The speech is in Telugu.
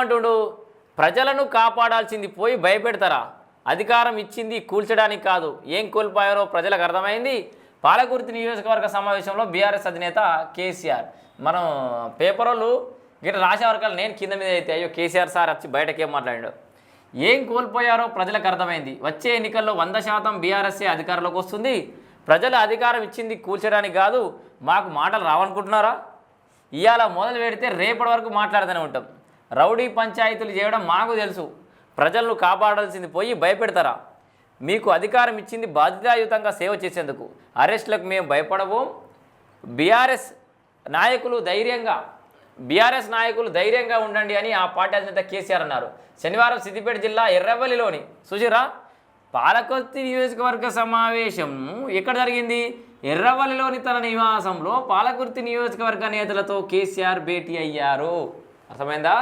అంటుండు ప్రజలను కాపాడాల్సింది పోయి భయపెడతారా? అధికారం ఇచ్చింది కూల్చడానికి కాదు, ఏం కోల్పోయారో ప్రజలకు అర్థమైంది. పాలకుర్తి నియోజకవర్గ సమావేశంలో బీఆర్ఎస్ అధినేత కేసీఆర్ మనం పేపర్ వాళ్ళు గిట్ట రాసే వరకాలు నేను కింద మీద అయితే అయ్యో కేసీఆర్ సార్ వచ్చి బయటకు ఏం మాట్లాడాడు. ఏం కోల్పోయారో ప్రజలకు అర్థమైంది. వచ్చే ఎన్నికల్లో 100% బీఆర్ఎస్ఏ అధికారంలోకి వస్తుంది. ప్రజలు అధికారం ఇచ్చింది కూల్చడానికి కాదు, మాకు మాటలు రావనుకుంటున్నారా? ఇవాళ మొదలు పెడితే రేపటి వరకు మాట్లాడుతూనే ఉంటాం. రౌడీ పంచాయతీలు చేయడం మాకు తెలుసు, ప్రజలను కాపాడాల్సింది పోయి భయపెడతారా? మీకు అధికారం ఇచ్చింది బాధ్యతాయుతంగా సేవ చేసేందుకు, అరెస్టులకు మేము భయపడబోం. బీఆర్ఎస్ నాయకులు ధైర్యంగా ఉండండి అని ఆ పార్టీ అధినేత కేసీఆర్ అన్నారు. శనివారం సిద్దిపేట జిల్లా ఎర్రవల్లిలోని సుజీరా పాలకుర్తి నియోజకవర్గ సమావేశం ఎక్కడ జరిగింది? ఎర్రవల్లిలోని తన నివాసంలో పాలకుర్తి నియోజకవర్గ నేతలతో కేసీఆర్ భేటీ అయ్యారు. అర్థమైందా?